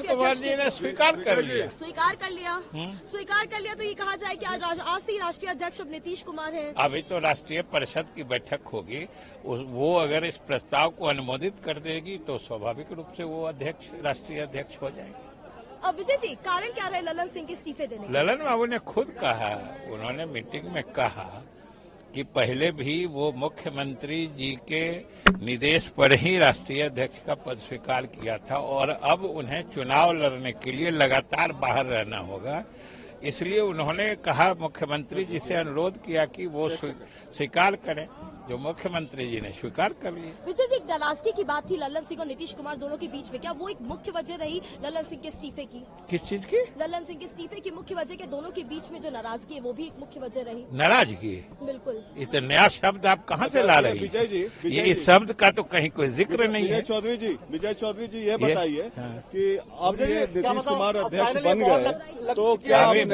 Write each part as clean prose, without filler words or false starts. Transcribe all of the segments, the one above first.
राष्ट्रीय कुमार अध्यक्ष जी ने स्वीकार कर लिया। स्वीकार कर लिया तो ये कहा जाए कि आज से ही राष्ट्रीय अध्यक्ष अब नीतीश कुमार है। अभी तो राष्ट्रीय परिषद की बैठक होगी, वो अगर इस प्रस्ताव को अनुमोदित कर देगी तो स्वाभाविक रूप से वो राष्ट्रीय अध्यक्ष हो जाएंगे। अब विजय जी, कारण क्या रहे ललन सिंह के इस्तीफे देने के? ललन बाबू ने खुद कहा, उन्होंने मीटिंग में कहा कि पहले भी वो मुख्यमंत्री जी के निर्देश पर ही राष्ट्रीय अध्यक्ष का पद स्वीकार किया था और अब उन्हें चुनाव लड़ने के लिए लगातार बाहर रहना होगा। इसलिए उन्होंने कहा, मुख्यमंत्री जी से अनुरोध किया कि वो स्वीकार करें, जो मुख्यमंत्री जी ने स्वीकार कर लिया। विजय जी, नाराजगी की बात थी ललन सिंह और नीतीश कुमार दोनों के बीच में, क्या वो एक मुख्य वजह रही ललन सिंह के इस्तीफे की? किस चीज की? ललन सिंह के इस्तीफे की मुख्य वजह, के दोनों के बीच में जो नाराजगी है वो भी एक मुख्य वजह रही? नाराजगी? बिल्कुल। ये तो नया शब्द आप कहाँ से ला रही विजय जी, ये इस शब्द का तो कहीं कोई जिक्र नहीं है। विजय चौधरी जी ये बताइए कि अब ये नीतीश कुमार अध्यक्ष फाइनली बन गए तो क्या अभी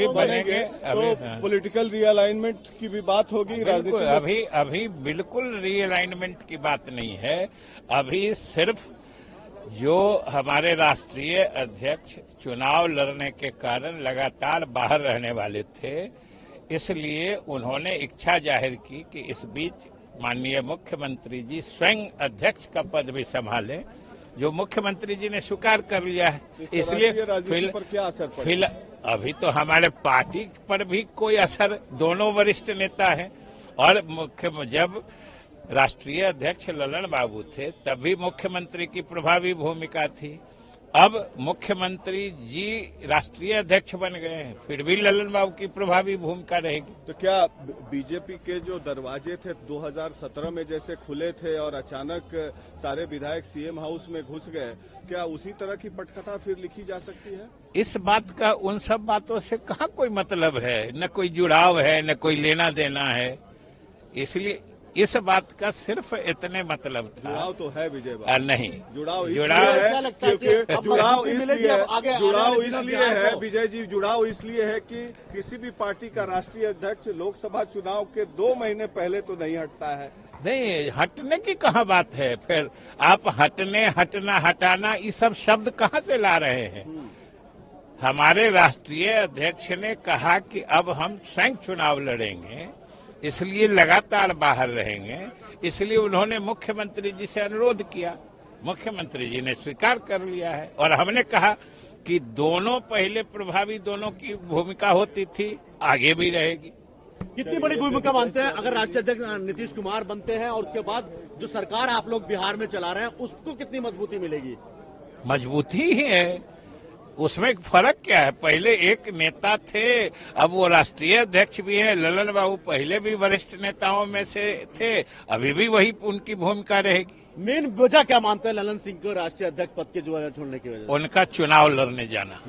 बनेंगे तो पॉलिटिकल रीअलाइनमेंट की भी बात होगी राजनीति? अभी बिल्कुल रीअलाइनमेंट की बात नहीं है। अभी सिर्फ जो हमारे राष्ट्रीय अध्यक्ष चुनाव लड़ने के कारण लगातार बाहर रहने वाले थे, इसलिए उन्होंने इच्छा जाहिर की कि इस बीच माननीय मुख्यमंत्री जी स्वयं अध्यक्ष का पद भी संभालें, जो मुख्यमंत्री जी ने स्वीकार कर लिया है। इसलिए पर क्या असर पड़ेगा? अभी तो हमारे पार्टी पर भी कोई असर, दोनों वरिष्ठ नेता हैं और जब राष्ट्रीय अध्यक्ष ललन बाबू थे तभी मुख्यमंत्री की प्रभावी भूमिका थी। अब मुख्यमंत्री जी राष्ट्रीय अध्यक्ष बन गए हैं, फिर भी ललन बाबू की प्रभावी भूमिका रहेगी। तो क्या बीजेपी के जो दरवाजे थे 2017 में जैसे खुले थे और अचानक सारे विधायक सीएम हाउस में घुस गए, क्या उसी तरह की पटकथा फिर लिखी जा सकती है? इस बात का उन सब बातों से कहाँ कोई मतलब है, न कोई जुड़ाव है, न कोई लेना देना है। इसलिए इस बात का सिर्फ इतने मतलब था। जुड़ाव तो है विजय बाबू, नहीं जुड़ाव इसलिए है क्योंकि जुड़ाव इसलिए है विजय जी, जुड़ाव इसलिए है कि किसी भी पार्टी का राष्ट्रीय अध्यक्ष लोकसभा चुनाव के 2 महीने पहले तो नहीं हटता है। नहीं, हटने की कहाँ बात है? फिर आप हटने, हटना, हटाना, ये सब शब्द कहाँ से ला रहे हैं? हमारे राष्ट्रीय अध्यक्ष ने कहा कि अब हम स्वयं चुनाव लड़ेंगे, इसलिए लगातार बाहर रहेंगे। इसलिए उन्होंने मुख्यमंत्री जी से अनुरोध किया, मुख्यमंत्री जी ने स्वीकार कर लिया है और हमने कहा कि दोनों पहले प्रभावी, दोनों की भूमिका होती थी, आगे भी रहेगी। कितनी बड़ी भूमिका मानते हैं अगर राष्ट्रीय अध्यक्ष नीतीश कुमार बनते हैं और उसके बाद जो सरकार आप लोग बिहार में चला रहे हैं उसको कितनी मजबूती मिलेगी? मजबूती ही है, उसमें फर्क क्या है? पहले एक नेता थे, अब वो राष्ट्रीय अध्यक्ष भी है। ललन बाबू पहले भी वरिष्ठ नेताओं में से थे, अभी भी वही उनकी भूमिका रहेगी। मेन वजह क्या मानते हैं ललन सिंह को राष्ट्रीय अध्यक्ष पद के जो छोड़ने की वजह? उनका चुनाव लड़ने जाना।